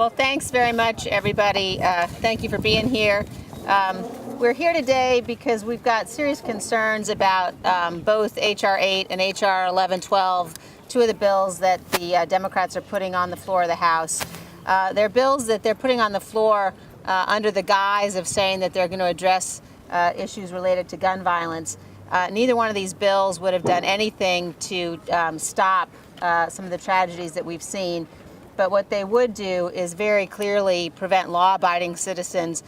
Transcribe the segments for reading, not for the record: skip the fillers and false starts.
Well, thanks very much, everybody. Thank you for being here. We're here today because we've got serious concerns about both H.R. 8 and H.R. 1112, two of the bills that the Democrats are putting on the floor of the House. They're bills that they're putting on the floor under the guise of saying that they're going to address issues related to gun violence. Neither one of these bills would have done anything to stop some of the tragedies that we've seen. But what they would do is very clearly prevent law-abiding citizens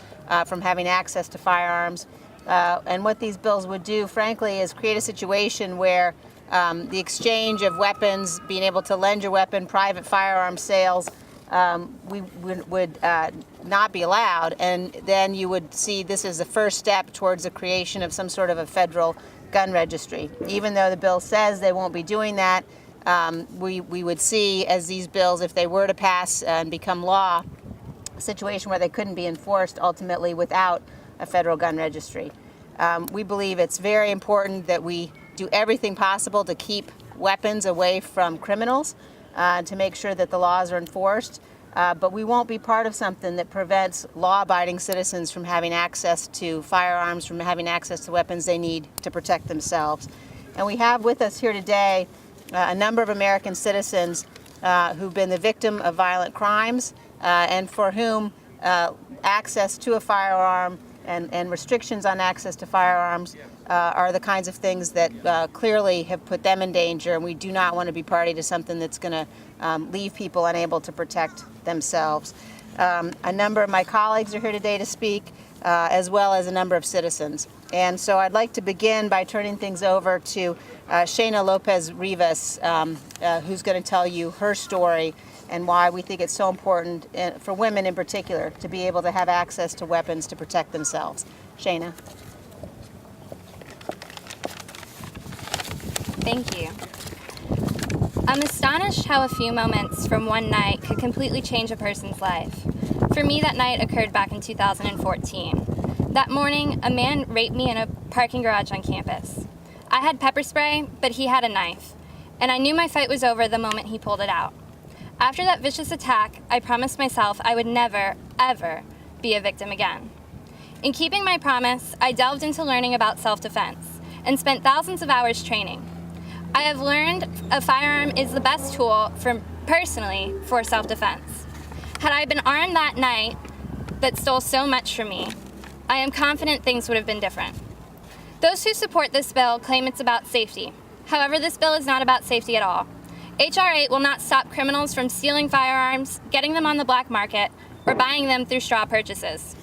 from having access to firearms. And what these bills would do, frankly, is create a situation where the exchange of weapons, being able to lend your weapon, private firearm sales, would not be allowed. And then you would see this as the first step towards the creation of some sort of a federal gun registry. Even though the bill says they won't be doing that, we would see, as these bills, if they were to pass and become law, a situation where they couldn't be enforced ultimately without a federal gun registry. We believe it's very important that we do everything possible to keep weapons away from criminals, to make sure that the laws are enforced. But we won't be part of something that prevents law-abiding citizens from having access to firearms, from having access to weapons they need to protect themselves. And we have with us here today a number of American citizens who've been the victim of violent crimes and for whom access to a firearm and restrictions on access to firearms are the kinds of things that clearly have put them in danger, and we do not want to be party to something that's going to leave people unable to protect themselves. A number of my colleagues are here today to speak, as well as a number of citizens. And so I'd like to begin by turning things over to Shayna Lopez-Rivas, who's going to tell you her story and why we think it's so important for women in particular to be able to have access to weapons to protect themselves. Shayna. Thank you. I'm astonished how a few moments from one night could completely change a person's life. For me, that night occurred back in 2014. That morning, a man raped me in a parking garage on campus. I had pepper spray, but he had a knife, and I knew my fight was over the moment he pulled it out. After that vicious attack, I promised myself I would never, ever be a victim again. In keeping my promise, I delved into learning about self-defense and spent thousands of hours training. I have learned a firearm is the best tool personally for self-defense. Had I been armed that night that stole so much from me, I am confident things would have been different. Those who support this bill claim it's about safety. However, this bill is not about safety at all. H.R. 8 will not stop criminals from stealing firearms, getting them on the black market, or buying them through straw purchases.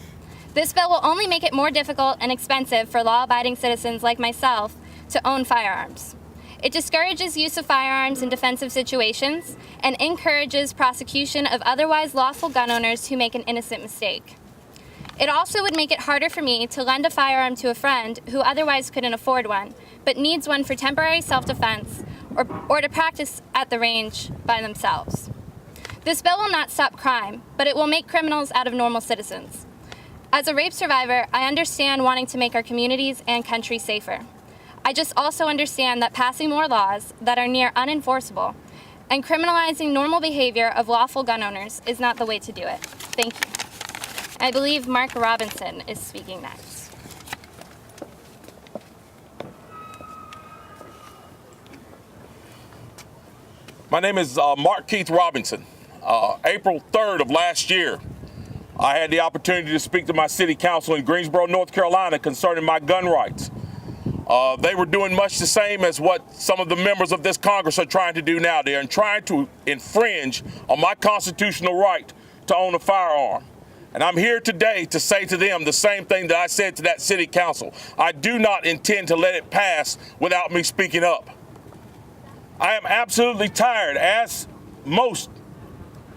This bill will only make it more difficult and expensive for law-abiding citizens like myself to own firearms. It discourages use of firearms in defensive situations and encourages prosecution of otherwise lawful gun owners who make an innocent mistake. It also would make it harder for me to lend a firearm to a friend who otherwise couldn't afford one, but needs one for temporary self-defense or to practice at the range by themselves. This bill will not stop crime, but it will make criminals out of normal citizens. As a rape survivor, I understand wanting to make our communities and country safer. I just also understand that passing more laws that are near unenforceable and criminalizing normal behavior of lawful gun owners is not the way to do it. Thank you. I believe Mark Robinson is speaking next. My name is Mark Keith Robinson. April 3rd of last year, I had the opportunity to speak to my city council in Greensboro, North Carolina concerning my gun rights. They were doing much the same as what some of the members of this Congress are trying to do now. They are trying to infringe on my constitutional right to own a firearm. And I'm here today to say to them the same thing that I said to that city council. I do not intend to let it pass without me speaking up. I am absolutely tired, as most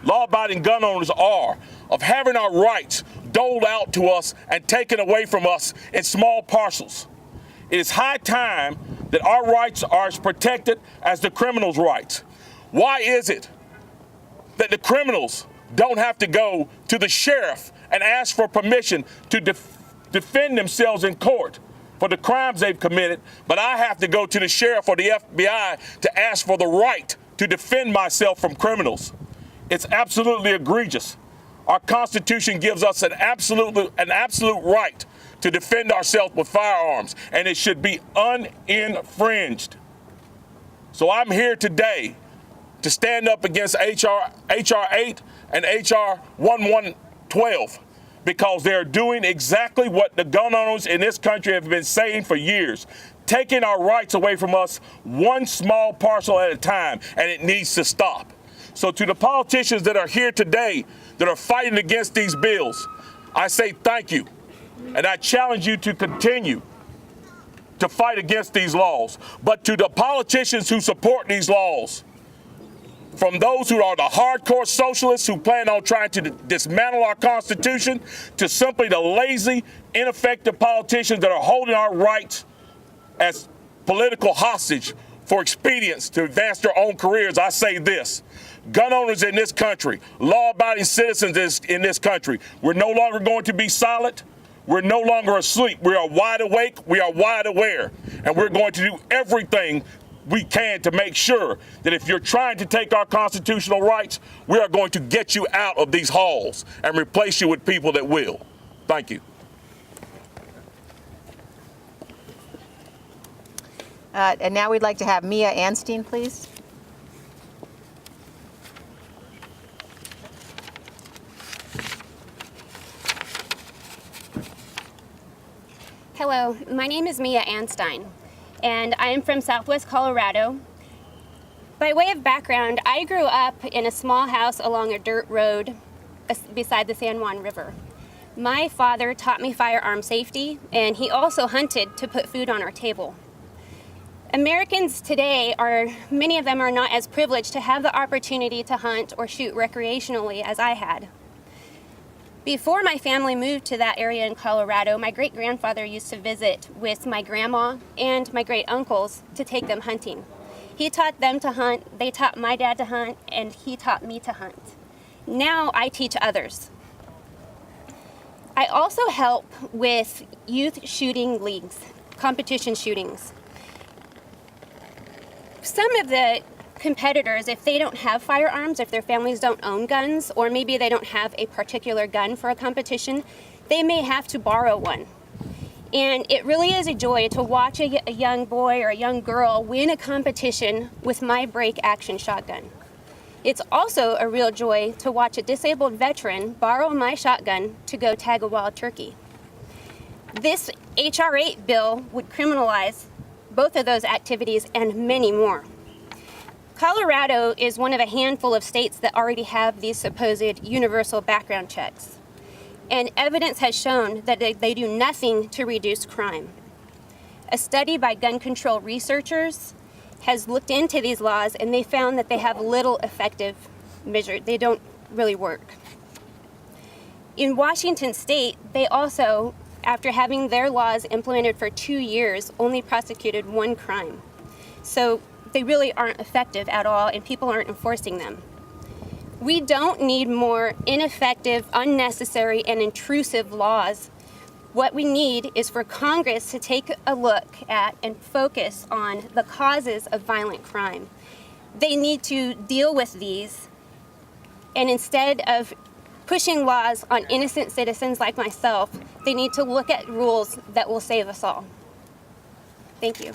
law-abiding gun owners are, of having our rights doled out to us and taken away from us in small parcels. It is high time that our rights are as protected as the criminals' rights. Why is it that the criminals don't have to go to the sheriff and ask for permission to defend themselves in court for the crimes they've committed, but I have to go to the sheriff or the FBI to ask for the right to defend myself from criminals? It's absolutely egregious. Our Constitution gives us an absolute right to defend ourselves with firearms, and it should be uninfringed. So I'm here today to stand up against HR 8 and HR 1112 because they're doing exactly what the gun owners in this country have been saying for years, taking our rights away from us one small parcel at a time, and it needs to stop. So to the politicians that are here today that are fighting against these bills, I say thank you. And I challenge you to continue to fight against these laws. But to the politicians who support these laws, from those who are the hardcore socialists who plan on trying to dismantle our Constitution, to simply the lazy, ineffective politicians that are holding our rights as political hostage for expedience to advance their own careers, I say this. Gun owners in this country, law-abiding citizens in this country, we're no longer going to be silent. We're no longer asleep. We are wide awake. We are wide aware. And we're going to do everything we can to make sure that if you're trying to take our constitutional rights, we are going to get you out of these halls and replace you with people that will. Thank you. And now we'd like to have Mia Anstine, please. Hello, my name is Mia Anstine, and I am from Southwest Colorado. By way of background, I grew up in a small house along a dirt road beside the San Juan River. My father taught me firearm safety, and he also hunted to put food on our table. Americans today many of them are not as privileged to have the opportunity to hunt or shoot recreationally as I had. Before my family moved to that area in Colorado, my great-grandfather used to visit with my grandma and my great-uncles to take them hunting. He taught them to hunt, they taught my dad to hunt, and he taught me to hunt. Now I teach others. I also help with youth shooting leagues, competition shootings. Some of the competitors, if they don't have firearms, if their families don't own guns, or maybe they don't have a particular gun for a competition, they may have to borrow one. And it really is a joy to watch a young boy or a young girl win a competition with my break action shotgun. It's also a real joy to watch a disabled veteran borrow my shotgun to go tag a wild turkey. This HR 8 bill would criminalize both of those activities and many more. Colorado is one of a handful of states that already have these supposed universal background checks. And evidence has shown that they do nothing to reduce crime. A study by gun control researchers has looked into these laws, and they found that they have little effective measure. They don't really work. In Washington state, they also, after having their laws implemented for 2 years, only prosecuted one crime. So they really aren't effective at all, and people aren't enforcing them. We don't need more ineffective, unnecessary, and intrusive laws. What we need is for Congress to take a look at and focus on the causes of violent crime. They need to deal with these, and instead of pushing laws on innocent citizens like myself, they need to look at rules that will save us all. Thank you.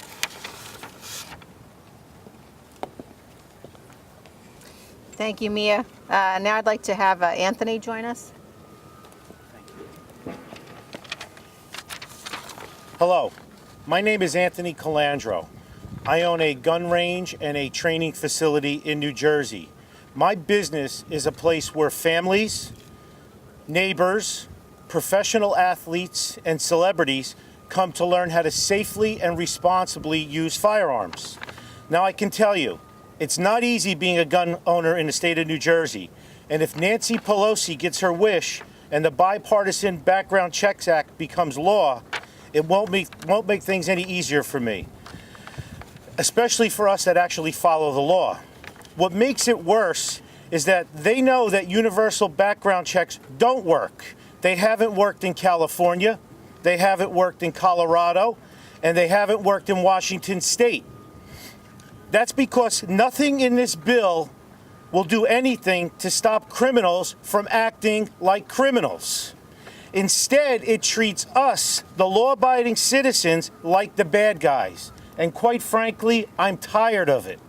Thank you, Mia. Now I'd like to have Anthony join us. Hello, my name is Anthony Calandro. I own a gun range and a training facility in New Jersey. My business is a place where families, neighbors, professional athletes, and celebrities come to learn how to safely and responsibly use firearms. Now I can tell you, it's not easy being a gun owner in the state of New Jersey. And if Nancy Pelosi gets her wish and the Bipartisan Background Checks Act becomes law, it won't make things any easier for me, especially for us that actually follow the law. What makes it worse is that they know that universal background checks don't work. They haven't worked in California, they haven't worked in Colorado, and they haven't worked in Washington state. That's because nothing in this bill will do anything to stop criminals from acting like criminals. Instead, it treats us, the law-abiding citizens, like the bad guys. And quite frankly, I'm tired of it.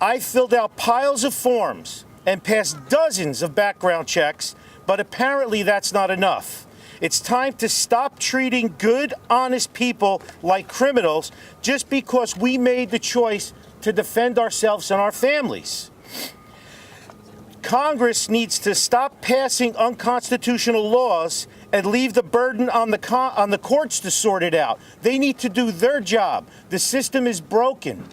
I filled out piles of forms and passed dozens of background checks, but apparently that's not enough. It's time to stop treating good, honest people like criminals just because we made the choice to defend ourselves and our families. Congress needs to stop passing unconstitutional laws and leave the burden on the courts to sort it out. They need to do their job. The system is broken.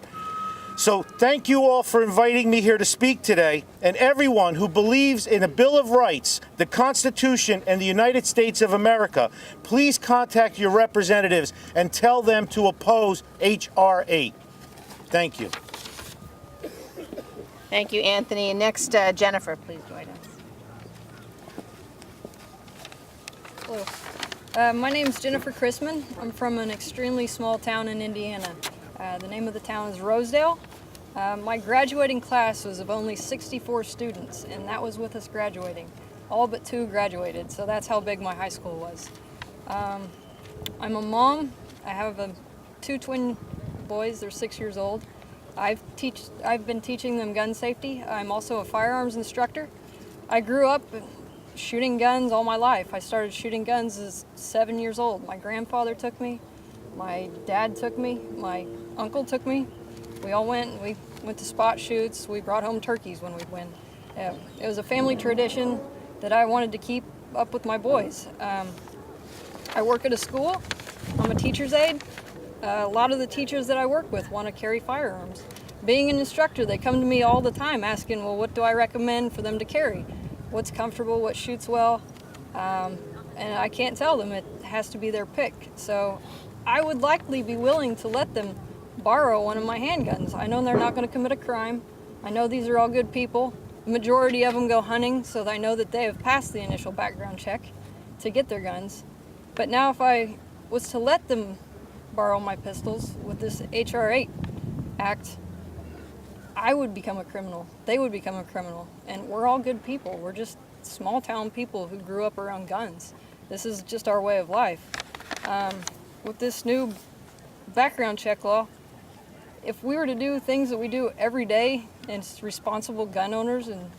So thank you all for inviting me here to speak today, and everyone who believes in a Bill of Rights, the Constitution, and the United States of America, please contact your representatives and tell them to oppose H.R. 8. Thank you. Thank you, Anthony. And next, Jennifer, please join us. Hello. My name is Jennifer Chrisman. I'm from an extremely small town in Indiana. The name of the town is Rosedale. My graduating class was of only 64 students, and that was with us graduating. All but 2 graduated, so that's how big my high school was. I'm a mom. I have 2 twin boys. They're 6 years old. I've been teaching them gun safety. I'm also a firearms instructor. I grew up shooting guns all my life. I started shooting guns as 7 years old. My grandfather took me. My dad took me, my uncle took me. We all went to spot shoots. We brought home turkeys when we'd win. It was a family tradition that I wanted to keep up with my boys. I work at a school. I'm a teacher's aide. A lot of the teachers that I work with want to carry firearms. Being an instructor, they come to me all the time asking, well, what do I recommend for them to carry? What's comfortable, what shoots well? And I can't tell them. It has to be their pick. So I would likely be willing to let them borrow one of my handguns. I know they're not going to commit a crime. I know these are all good people. The majority of them go hunting, so I know that they have passed the initial background check to get their guns. But now if I was to let them borrow my pistols with this H.R. 8 Act, I would become a criminal. They would become a criminal. And we're all good people. We're just small town people who grew up around guns. This is just our way of life. With this new background check law, if we were to do things that we do every day as responsible gun owners, and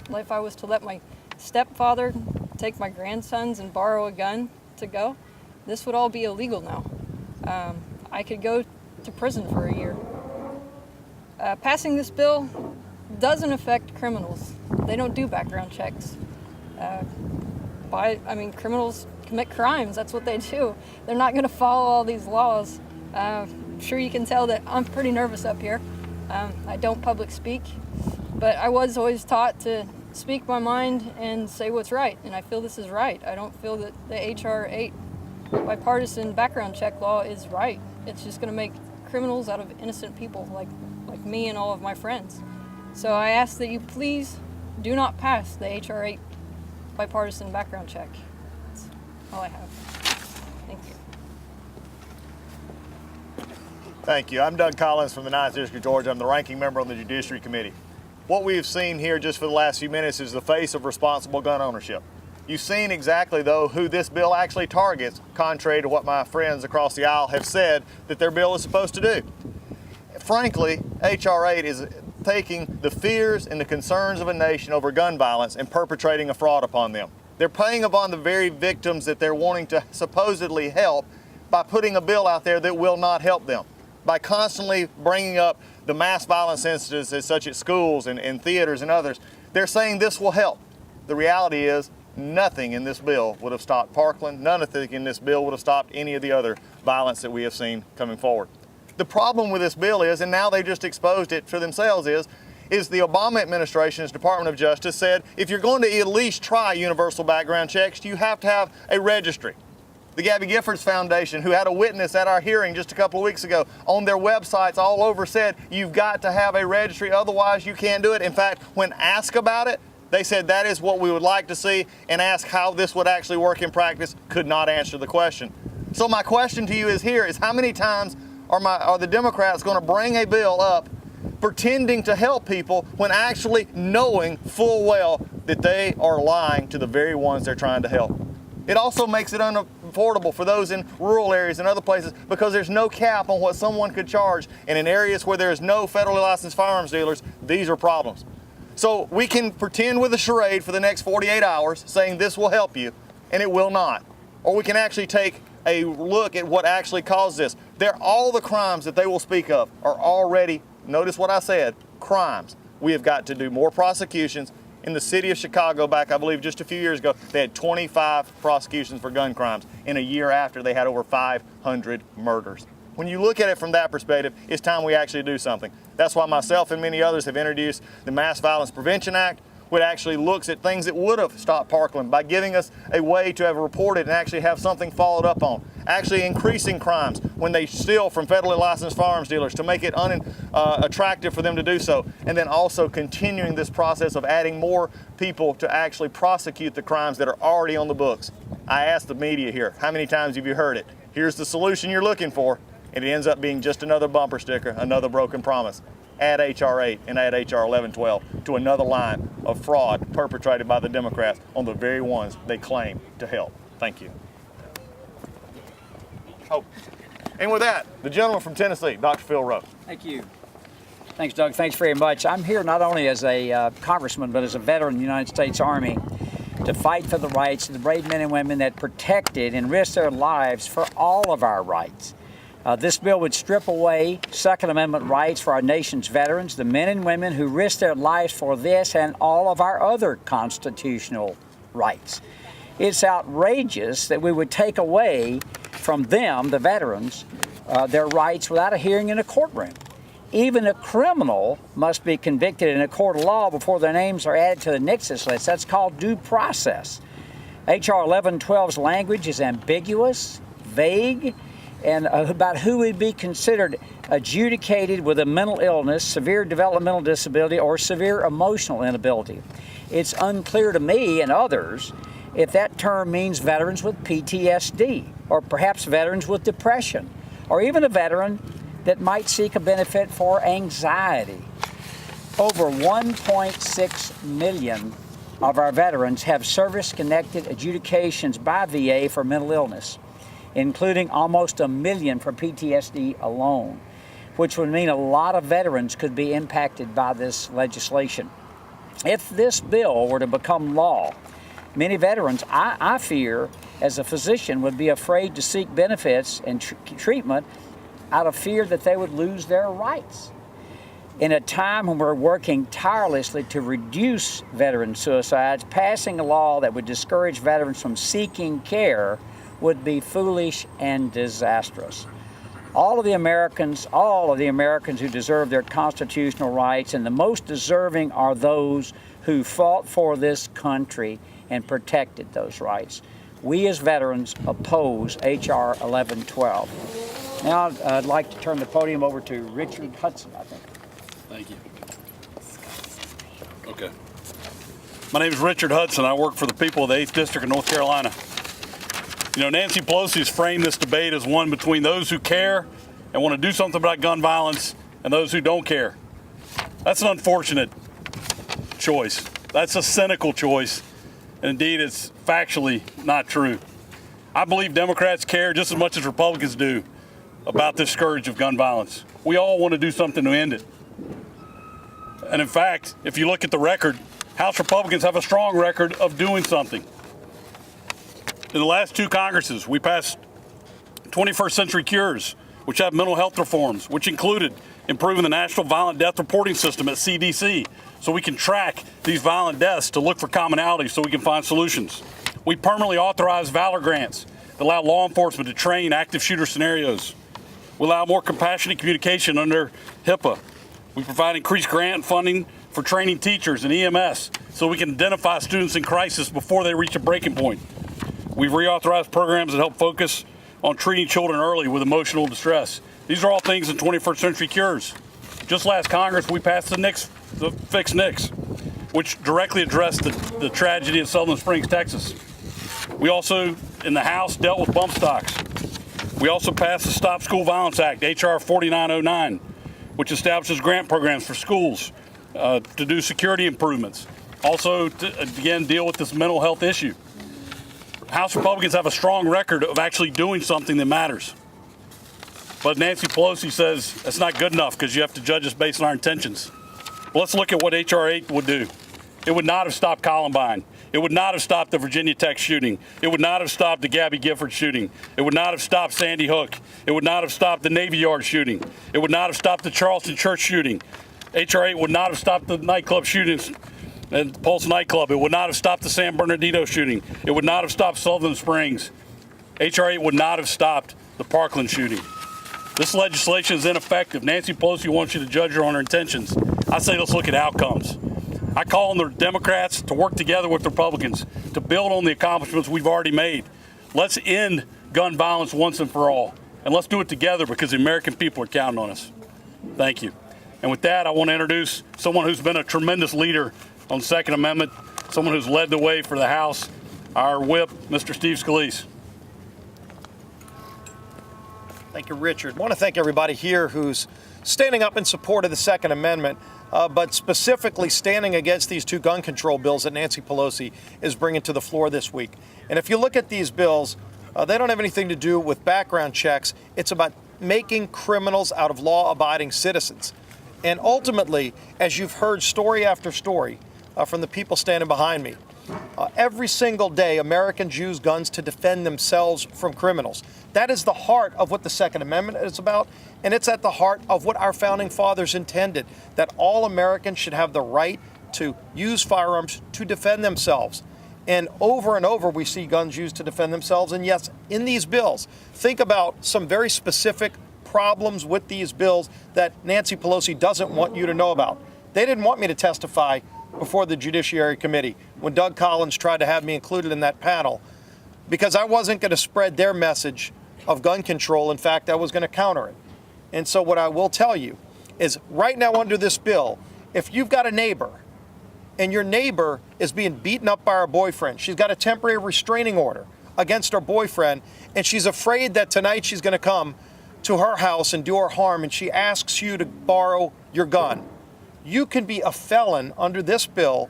if I was to let my stepfather take my grandsons and borrow a gun to go, this would all be illegal now. I could go to prison for a year. Passing this bill doesn't affect criminals. They don't do background checks. Criminals commit crimes. That's what they do. They're not going to follow all these laws. I'm sure you can tell that I'm pretty nervous up here. I don't public speak, but I was always taught to speak my mind and say what's right, and I feel this is right. I don't feel that the H.R. 8 bipartisan background check law is right. It's just going to make criminals out of innocent people like me and all of my friends. So I ask that you please do not pass the H.R. 8 bipartisan background check. That's all I have. Thank you. Thank you. I'm Doug Collins from the 9th District of Georgia. I'm the ranking member on the Judiciary Committee. What we have seen here just for the last few minutes is the face of responsible gun ownership. You've seen exactly, though, who this bill actually targets, contrary to what my friends across the aisle have said that their bill is supposed to do. Frankly, H.R. 8 is taking the fears and the concerns of a nation over gun violence and perpetrating a fraud upon them. They're preying upon the very victims that they're wanting to supposedly help by putting a bill out there that will not help them. By constantly bringing up the mass violence incidents such as schools and theaters and others, they're saying this will help. The reality is nothing in this bill would have stopped Parkland. Nothing in this bill would have stopped any of the other violence that we have seen coming forward. The problem with this bill is, and now they just exposed it for themselves, is the Obama administration's Department of Justice said if you're going to at least try universal background checks, you have to have a registry. The Gabby Giffords Foundation, who had a witness at our hearing just a couple of weeks ago, on their websites all over said you've got to have a registry, otherwise you can't do it. In fact, when asked about it, they said that is what we would like to see, and ask how this would actually work in practice, could not answer the question. So my question to you is how many times are the Democrats going to bring a bill up pretending to help people when actually knowing full well that they are lying to the very ones they're trying to help. It also makes it unaffordable for those in rural areas and other places because there's no cap on what someone could charge. And in areas where there's no federally licensed firearms dealers, these are problems. So we can pretend with a charade for the next 48 hours saying this will help you, and it will not. Or we can actually take a look at what actually caused this. All the crimes that they will speak of are already, notice what I said, crimes. We have got to do more prosecutions. In the city of Chicago back, I believe, just a few years ago, they had 25 prosecutions for gun crimes. In a year after, they had over 500 murders. When you look at it from that perspective, it's time we actually do something. That's why myself and many others have introduced the Mass Violence Prevention Act, which actually looks at things that would have stopped Parkland by giving us a way to have reported and actually have something followed up on. Actually increasing crimes when they steal from federally licensed firearms dealers to make it attractive for them to do so. And then also continuing this process of adding more people to actually prosecute the crimes that are already on the books. I asked the media here, how many times have you heard it? Here's the solution you're looking for. And it ends up being just another bumper sticker, another broken promise. Add H.R. 8 and add H.R. 1112 to another line of fraud perpetrated by the Democrats on the very ones they claim to help. Thank you. Oh, and with that, the gentleman from Tennessee, Dr. Phil Rowe. Thank you. Thanks, Doug. Thanks very much. I'm here not only as a congressman, but as a veteran of the United States Army to fight for the rights of the brave men and women that protected and risked their lives for all of our rights. This bill would strip away Second Amendment rights for our nation's veterans, the men and women who risked their lives for this and all of our other constitutional rights. It's outrageous that we would take away from them, the veterans, their rights without a hearing in a courtroom. Even a criminal must be convicted in a court of law before their names are added to the nixus list. That's called due process. H.R. 1112's language is ambiguous, vague, and about who would be considered adjudicated with a mental illness, severe developmental disability, or severe emotional inability. It's unclear to me and others if that term means veterans with PTSD, or perhaps veterans with depression, or even a veteran that might seek a benefit for anxiety. Over 1.6 million of our veterans have service-connected adjudications by VA for mental illness, including almost 1 million for PTSD alone, which would mean a lot of veterans could be impacted by this legislation. If this bill were to become law, many veterans, I fear, as a physician, would be afraid to seek benefits and treatment out of fear that they would lose their rights. In a time when we're working tirelessly to reduce veteran suicides, passing a law that would discourage veterans from seeking care would be foolish and disastrous. All of the Americans who deserve their constitutional rights, and the most deserving are those who fought for this country and protected those rights. We as veterans oppose H.R. 1112. Now I'd like to turn the podium over to Richard Hudson, I think. Thank you. Okay. My name is Richard Hudson. I work for the people of the 8th District of North Carolina. You know, Nancy Pelosi has framed this debate as one between those who care and want to do something about gun violence and those who don't care. That's an unfortunate choice. That's a cynical choice. And indeed, it's factually not true. I believe Democrats care just as much as Republicans do about this scourge of gun violence. We all want to do something to end it. And in fact, if you look at the record, House Republicans have a strong record of doing something. In the last 2 Congresses, we passed 21st Century Cures, which have mental health reforms, which included improving the National Violent Death Reporting System at CDC so we can track these violent deaths to look for commonalities so we can find solutions. We permanently authorized Valor grants that allow law enforcement to train active shooter scenarios. We allow more compassionate communication under HIPAA. We provide increased grant funding for training teachers and EMS so we can identify students in crisis before they reach a breaking point. We've reauthorized programs that help focus on treating children early with emotional distress. These are all things in 21st Century Cures. Just last Congress, we passed the Fix NICS, which directly addressed the tragedy at Sutherland Springs, Texas. We also, in the House, dealt with bump stocks. We also passed the Stop School Violence Act, H.R. 4909, which establishes grant programs for schools to do security improvements. Also, to, again, deal with this mental health issue. House Republicans have a strong record of actually doing something that matters. But Nancy Pelosi says that's not good enough because you have to judge us based on our intentions. Well, let's look at what H.R. 8 would do. It would not have stopped Columbine. It would not have stopped the Virginia Tech shooting. It would not have stopped the Gabby Gifford shooting. It would not have stopped Sandy Hook. It would not have stopped the Navy Yard shooting. It would not have stopped the Charleston Church shooting. H.R. 8 would not have stopped the nightclub shootings and Pulse nightclub. It would not have stopped the San Bernardino shooting. It would not have stopped Sutherland Springs. H.R. 8 would not have stopped the Parkland shooting. This legislation is ineffective. Nancy Pelosi wants you to judge her on her intentions. I say let's look at outcomes. I call on the Democrats to work together with the Republicans to build on the accomplishments we've already made. Let's end gun violence once and for all. And let's do it together because the American people are counting on us. Thank you. And with that, I want to introduce someone who's been a tremendous leader on the Second Amendment, someone who's led the way for the House, our whip, Mr. Steve Scalise. Thank you, Richard. I want to thank everybody here who's standing up in support of the Second Amendment, but specifically standing against these two gun control bills that Nancy Pelosi is bringing to the floor this week. And if you look at these bills, they don't have anything to do with background checks. It's about making criminals out of law-abiding citizens. And ultimately, as you've heard story after story from the people standing behind me, every single day, Americans use guns to defend themselves from criminals. That is the heart of what the Second Amendment is about, and it's at the heart of what our founding fathers intended, that all Americans should have the right to use firearms to defend themselves. And over, we see guns used to defend themselves. And yes, in these bills, think about some very specific problems with these bills that Nancy Pelosi doesn't want you to know about. They didn't want me to testify before the Judiciary Committee when Doug Collins tried to have me included in that panel because I wasn't going to spread their message of gun control. In fact, I was going to counter it. And so what I will tell you is right now under this bill, if you've got a neighbor and your neighbor is being beaten up by her boyfriend, she's got a temporary restraining order against her boyfriend, and she's afraid that tonight she's going to come to her house and do her harm, and she asks you to borrow your gun, you can be a felon under this bill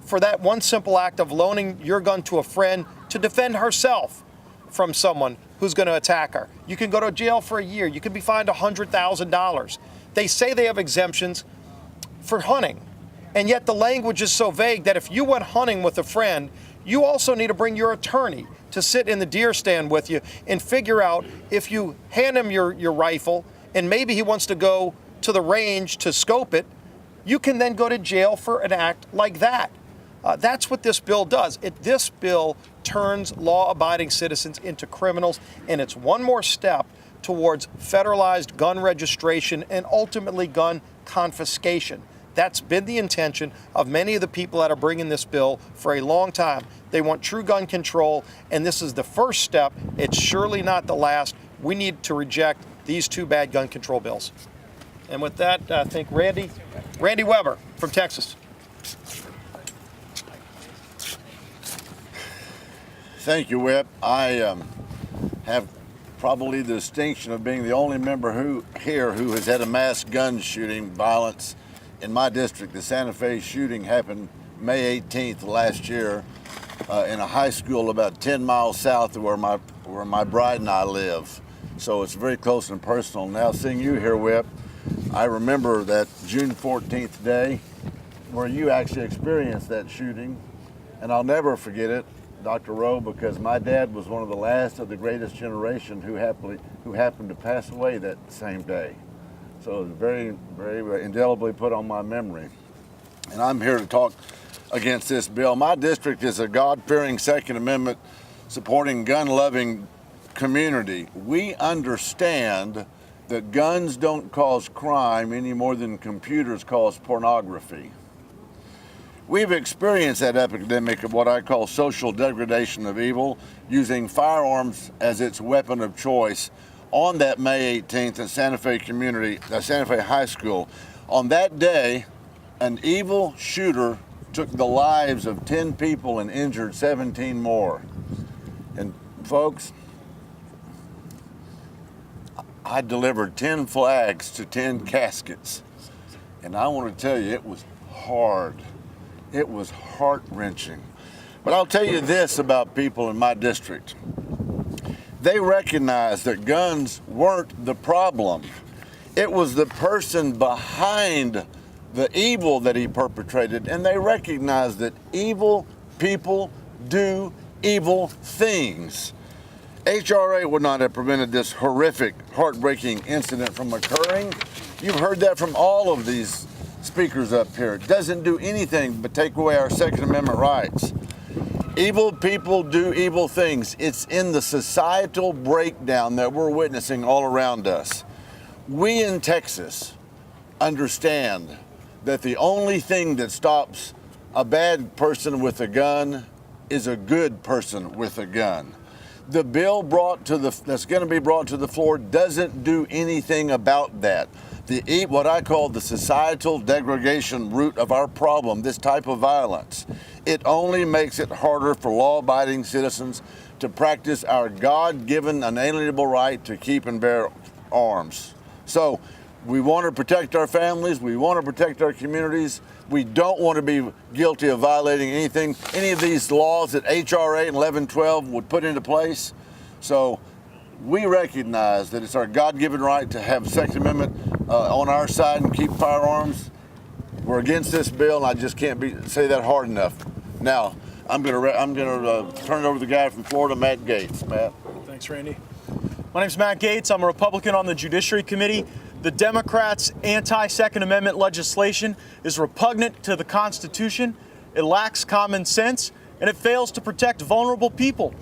for that one simple act of loaning your gun to a friend to defend herself from someone who's going to attack her. You can go to jail for a year. You can be fined $100,000. They say they have exemptions for hunting, and yet the language is so vague that if you went hunting with a friend, you also need to bring your attorney to sit in the deer stand with you and figure out if you hand him your rifle and maybe he wants to go to the range to scope it, you can then go to jail for an act like that. That's what this bill does. This bill turns law-abiding citizens into criminals, and it's one more step towards federalized gun registration and ultimately gun confiscation. That's been the intention of many of the people that are bringing this bill for a long time. They want true gun control, and this is the first step. It's surely not the last. We need to reject these two bad gun control bills. And with that, I think Randy Weber from Texas. Thank you, Whip. I have probably the distinction of being the only member who has had a mass gun shooting violence in my district. The Santa Fe shooting happened May 18th last year in a high school about 10 miles south of where my bride and I live. So it's very close and personal. Now, seeing you here, Whip, I remember that June 14th day where you actually experienced that shooting, and I'll never forget it, Dr. Rowe, because my dad was one of the last of the greatest generation who happened to pass away that same day. So it was very, very indelibly put on my memory. And I'm here to talk against this bill. My district is a God-fearing Second Amendment supporting gun-loving community. We understand that guns don't cause crime any more than computers cause pornography. We've experienced that epidemic of what I call social degradation of evil, using firearms as its weapon of choice on that May 18th at Santa Fe High School. On that day, an evil shooter took the lives of 10 people and injured 17 more. And folks, I delivered 10 flags to 10 caskets. And I want to tell you, it was hard. It was heart-wrenching. But I'll tell you this about people in my district. They recognized that guns weren't the problem. It was the person behind the evil that he perpetrated, and they recognized that evil people do evil things. H.R. 8 would not have prevented this horrific, heartbreaking incident from occurring. You've heard that from all of these speakers up here. It doesn't do anything but take away our Second Amendment rights. Evil people do evil things. It's in the societal breakdown that we're witnessing all around us. We in Texas understand that the only thing that stops a bad person with a gun is a good person with a gun. The bill that's going to be brought to the floor doesn't do anything about that. What I call the societal degradation root of our problem, this type of violence, it only makes it harder for law-abiding citizens to practice our God-given unalienable right to keep and bear arms. So we want to protect our families. We want to protect our communities. We don't want to be guilty of violating any of these laws that H.R. 8 and 1112 would put into place. So we recognize that it's our God-given right to have Second Amendment on our side and keep firearms. We're against this bill, and I just can't say that hard enough. Now, I'm gonna turn it over to the guy from Florida, Matt Gaetz. Matt. Thanks, Randy. My name's Matt Gaetz. I'm a Republican on the Judiciary Committee. The Democrats' anti-Second Amendment legislation is repugnant to the Constitution. It lacks common sense, and it fails to protect vulnerable people.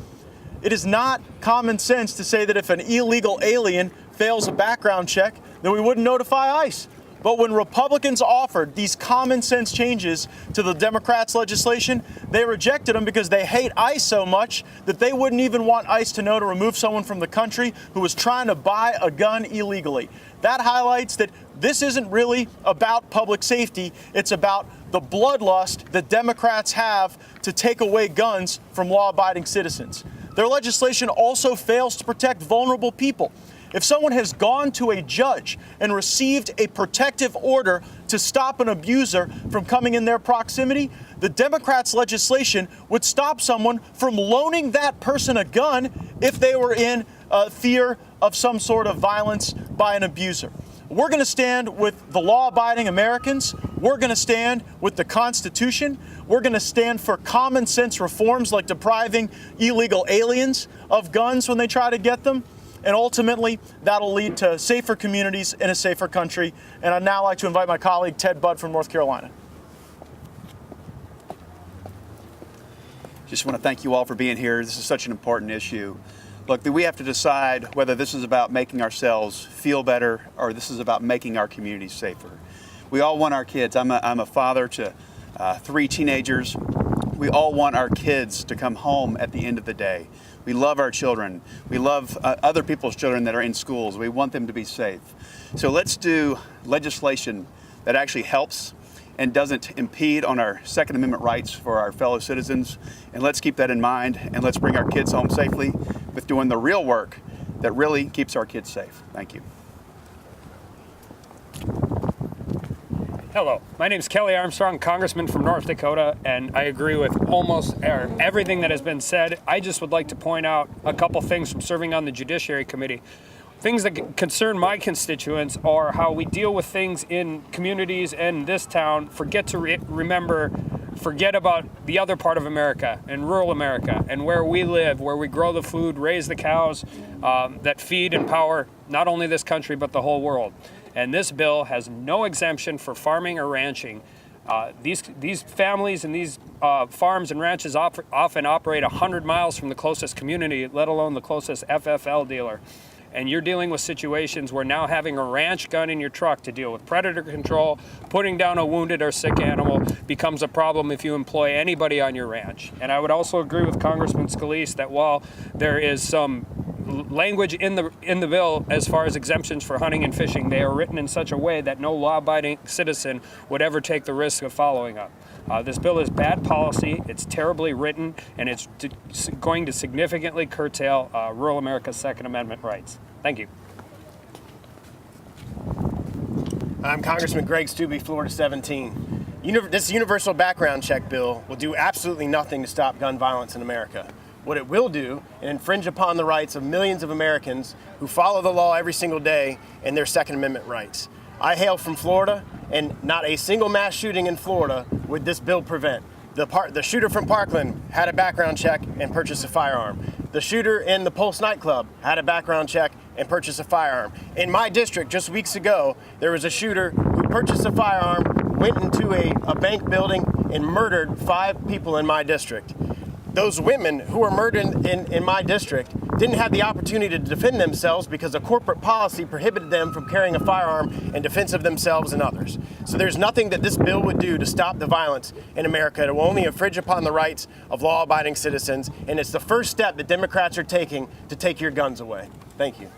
It is not common sense to say that if an illegal alien fails a background check, then we wouldn't notify ICE. But when Republicans offered these common sense changes to the Democrats' legislation, they rejected them because they hate ICE so much that they wouldn't even want ICE to know to remove someone from the country who was trying to buy a gun illegally. That highlights that this isn't really about public safety. It's about the bloodlust that Democrats have to take away guns from law-abiding citizens. Their legislation also fails to protect vulnerable people. If someone has gone to a judge and received a protective order to stop an abuser from coming in their proximity, the Democrats' legislation would stop someone from loaning that person a gun if they were in fear of some sort of violence by an abuser. We're going to stand with the law-abiding Americans. We're going to stand with the Constitution. We're going to stand for common sense reforms like depriving illegal aliens of guns when they try to get them. And ultimately, that'll lead to safer communities in a safer country. And I'd now like to invite my colleague, Ted Budd from North Carolina. Just want to thank you all for being here. This is such an important issue. Look, we have to decide whether this is about making ourselves feel better or this is about making our communities safer. We all want our kids. I'm a father to 3 teenagers. We all want our kids to come home at the end of the day. We love our children. We love other people's children that are in schools. We want them to be safe. So let's do legislation that actually helps and doesn't impede on our Second Amendment rights for our fellow citizens. And let's keep that in mind, and let's bring our kids home safely with doing the real work that really keeps our kids safe. Thank you. Hello, my name is Kelly Armstrong, Congressman from North Dakota, and I agree with almost everything that has been said. I just would like to point out a couple things from serving on the Judiciary Committee. Things that concern my constituents are how we deal with things in communities and this town, forget about the other part of America and rural America and where we live, where we grow the food, raise the cows that feed and power not only this country but the whole world. And this bill has no exemption for farming or ranching. These families and these farms and ranches often operate 100 miles from the closest community, let alone the closest FFL dealer. And you're dealing with situations where now having a ranch gun in your truck to deal with predator control, putting down a wounded or sick animal becomes a problem if you employ anybody on your ranch. And I would also agree with Congressman Scalise that while there is some language in the bill as far as exemptions for hunting and fishing, they are written in such a way that no law-abiding citizen would ever take the risk of following up. This bill is bad policy, it's terribly written, and it's going to significantly curtail rural America's Second Amendment rights. Thank you. I'm Congressman Greg Stubbe, Florida 17. This universal background check bill will do absolutely nothing to stop gun violence in America. What it will do is infringe upon the rights of millions of Americans who follow the law every single day and their Second Amendment rights. I hail from Florida, and not a single mass shooting in Florida would this bill prevent. The shooter from Parkland had a background check and purchased a firearm. The shooter in the Pulse nightclub had a background check and purchased a firearm. In my district, just weeks ago, there was a shooter who purchased a firearm, went into a bank building, and murdered 5 people in my district. Those women who were murdered in my district didn't have the opportunity to defend themselves because a corporate policy prohibited them from carrying a firearm in defense of themselves and others. So there's nothing that this bill would do to stop the violence in America. It will only infringe upon the rights of law-abiding citizens, and it's the first step that Democrats are taking to take your guns away. Thank you.